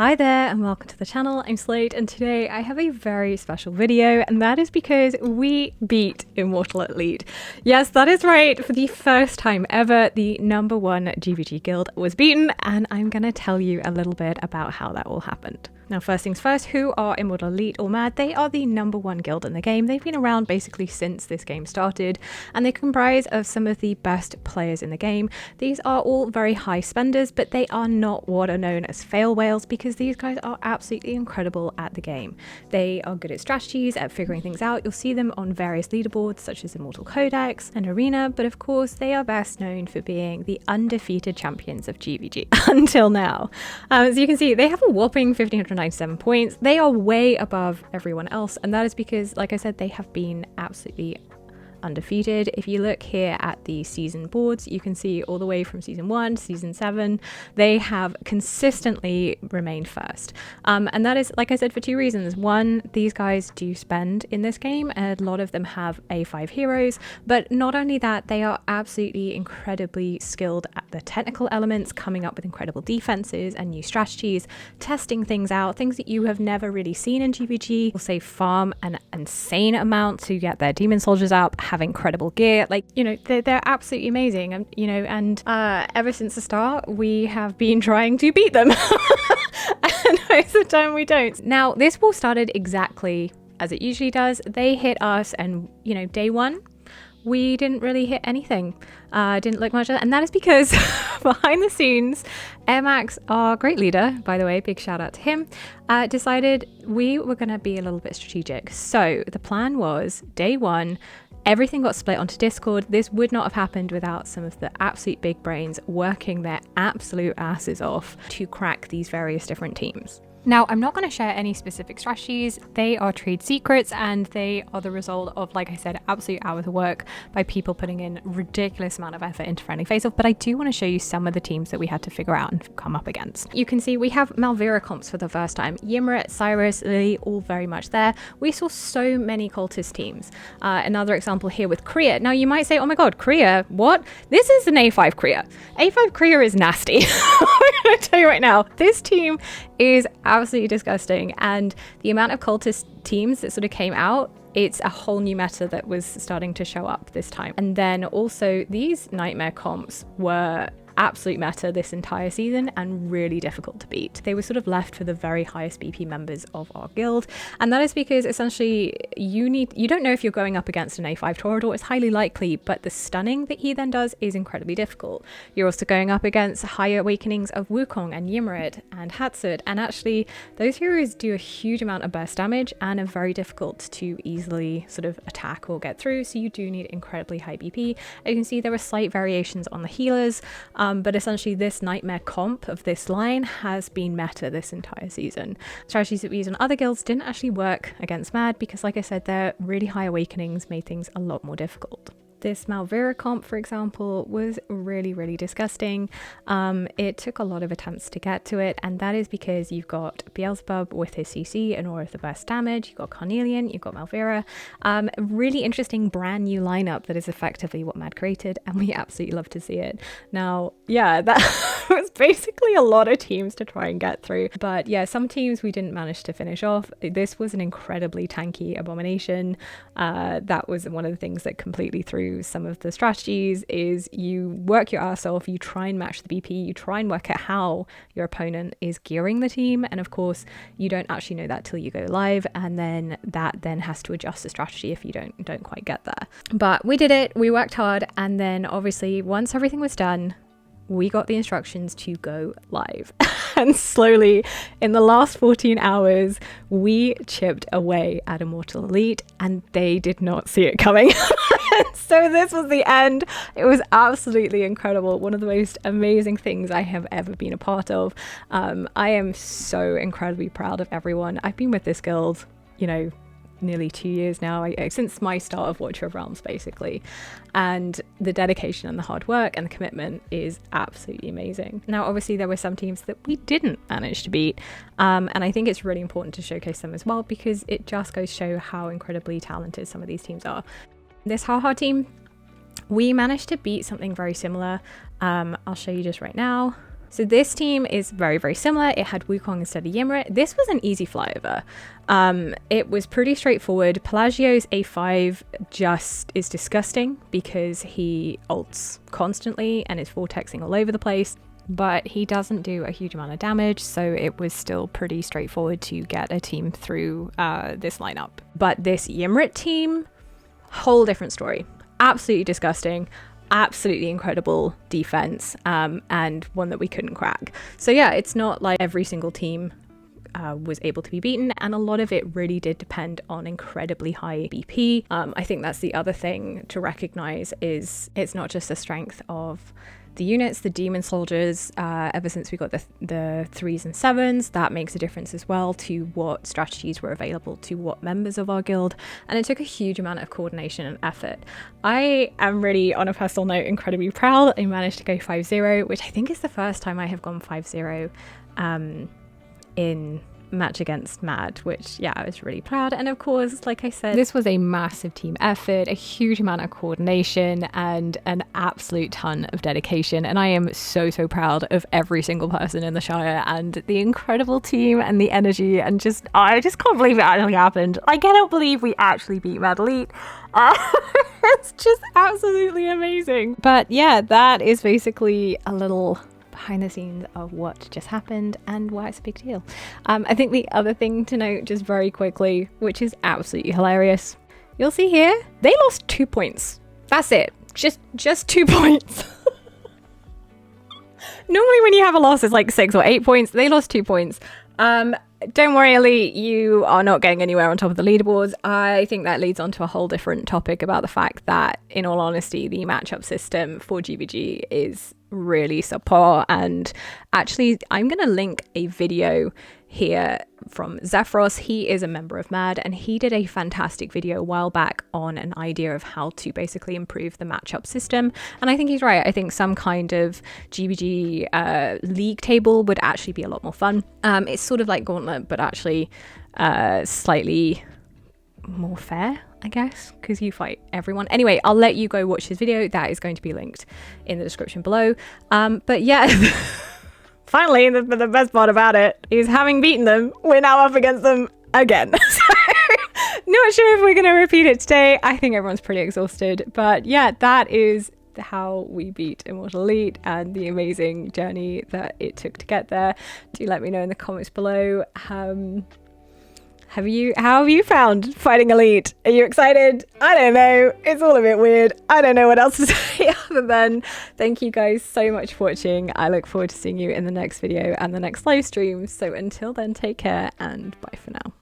Hi there and welcome to the channel. I'm Slade and today I have a very special video, and that is because we beat Immortal Elite. Yes, that is right. For the first time ever, the #1 GvG Guild was beaten, and I'm going to tell you a little bit about how that all happened. Now, first things first, who are Immortal Elite or MAD? They are the #1 guild in the game. They've been around basically since this game started, and they comprise of some of the best players in the game. These are all very high spenders, but they are not what are known as fail whales, because these guys are absolutely incredible at the game. They are good at strategies, at figuring things out. You'll see them on various leaderboards such as Immortal Codex and Arena, but of course they are best known for being the undefeated champions of GvG until now. As you can see, they have a whopping 1,597 points. They are way above everyone else, and that is because, like I said, they have been absolutely undefeated. If you look here at the season boards, you can see all the way from season 1 to season 7, they have consistently remained first. And that is, like I said, for two reasons. One, these guys do spend in this game, and a lot of them have A5 heroes, but not only that, they are absolutely incredibly skilled at the technical elements, coming up with incredible defenses and new strategies, testing things out, things that you have never really seen in GvG. Will say farm an insane amount to get their demon soldiers up, have incredible gear, like, you know, they're absolutely amazing. And you know, and ever since the start we have been trying to beat them and most of the time we don't. Now, this war started exactly as it usually does. They hit us, and you know, day one we didn't really hit anything. Didn't look much, and that is because behind the scenes, Max, our great leader, by the way, big shout out to him, decided we were going to be a little bit strategic. So the plan was, day one, everything got split onto Discord. This would not have happened without some of the absolute big brains working their absolute asses off to crack these various different teams. Now, I'm not going to share any specific strategies. They are trade secrets, and they are the result of, like I said, absolute hours of work by people putting in ridiculous amount of effort into Friendly Face-Off. But I do want to show you some of the teams that we had to figure out and come up against. You can see we have Malvira comps for the first time. Ymrit, Cyrus, Lily, all very much there. We saw so many cultist teams. Another example here with Kriya. Now, you might say, oh my god, Kriya, what? This is an A5 Kriya. A5 Kriya is nasty. I'm going to tell you right now, this team is absolutely disgusting, and the amount of cultist teams that sort of came out, it's a whole new meta that was starting to show up this time. And then also these nightmare comps were absolute meta this entire season and really difficult to beat. They were sort of left for the very highest BP members of our guild, and that is because essentially you don't know if you're going up against an A5 Torador. It's highly likely, but the stunning that he then does is incredibly difficult. You're also going up against higher awakenings of Wukong and Ymrit and Hatsud, and actually those heroes do a huge amount of burst damage and are very difficult to easily sort of attack or get through, so you do need incredibly high BP. As you can see, there are slight variations on the healers, but essentially this nightmare comp of this line has been meta this entire season. Strategies that we use on other guilds didn't actually work against MAD because, like I said, their really high awakenings made things a lot more difficult. This Malvira comp, for example, was really, really disgusting. It took a lot of attempts to get to it, and that is because you've got Beelzebub with his CC and Aura of the burst damage, you've got Carnelian, you've got Malvira. A really interesting brand new lineup that is effectively what MAD created, and we absolutely love to see it. Now, yeah, that was basically a lot of teams to try and get through. But yeah, some teams we didn't manage to finish off. This was an incredibly tanky abomination. That was one of the things that completely threw some of the strategies. Is you work your ass off, you try and match the BP, you try and work out how your opponent is gearing the team, and of course you don't actually know that till you go live, and then that then has to adjust the strategy if you don't quite get there. But we did it, we worked hard, and then obviously once everything was done, we got the instructions to go live. And slowly, in the last 14 hours, we chipped away at Immortal Elite, and they did not see it coming. So this was the end. It was absolutely incredible. One of the most amazing things I have ever been a part of. I am so incredibly proud of everyone. I've been with this guild, you know, nearly 2 years now, since my start of Watcher of Realms basically, and the dedication and the hard work and the commitment is absolutely amazing. Now obviously there were some teams that we didn't manage to beat, and I think it's really important to showcase them as well, because it just goes to show how incredibly talented some of these teams are. This Haha team, we managed to beat something very similar. I'll show you just right now. So this team is very, very similar. It had Wukong instead of Ymrit. This was an easy flyover. It was pretty straightforward. Pelagio's A5 just is disgusting because he ults constantly and is vortexing all over the place, but he doesn't do a huge amount of damage, so it was still pretty straightforward to get a team through this lineup. But this Ymrit team, whole different story. Absolutely disgusting, absolutely incredible defense, and one that we couldn't crack. So yeah, it's not like every single team was able to be beaten, and a lot of it really did depend on incredibly high BP. I think that's the other thing to recognize, is it's not just the strength of the units, the demon soldiers. Ever since we got the 3s and 7s, that makes a difference as well to what strategies were available to what members of our guild, and it took a huge amount of coordination and effort. I am really, on a personal note, incredibly proud I managed to go 5-0, which I think is the first time I have gone 5-0 in match against MAD, which yeah, I was really proud. And of course, like I said, this was a massive team effort, a huge amount of coordination, and an absolute ton of dedication, and I am so proud of every single person in the Shire and the incredible team and the energy, and I just can't believe it actually happened. I cannot believe we actually beat MAD Elite. It's just absolutely amazing. But yeah, that is basically a little behind the scenes of what just happened and why it's a big deal. I think the other thing to note just very quickly, which is absolutely hilarious, you'll see here, they lost 2 points. That's it. Just 2 points. Normally when you have a loss, it's like 6 or 8 points. They lost 2 points. Don't worry, Elite, you are not getting anywhere on top of the leaderboards. I think that leads on to a whole different topic about the fact that, in all honesty, the matchup system for GvG is really subpar. And actually, I'm going to link a video here from Zephyros. He is a member of MAD, and he did a fantastic video a while back on an idea of how to basically improve the matchup system. And I think he's right. I think some kind of GvG league table would actually be a lot more fun. It's sort of like Gauntlet, but actually slightly more fair, I guess, because you fight everyone. Anyway, I'll let you go watch his video. That is going to be linked in the description below. But yeah, finally, the best part about it is, having beaten them, we're now up against them again. So, not sure if we're going to repeat it today. I think everyone's pretty exhausted. But yeah, that is how we beat Immortal Elite and the amazing journey that it took to get there. Do let me know in the comments below. How have you found fighting Elite? Are you excited? I don't know. It's all a bit weird. I don't know what else to say other than thank you guys so much for watching. I look forward to seeing you in the next video and the next live stream. So until then, take care and bye for now.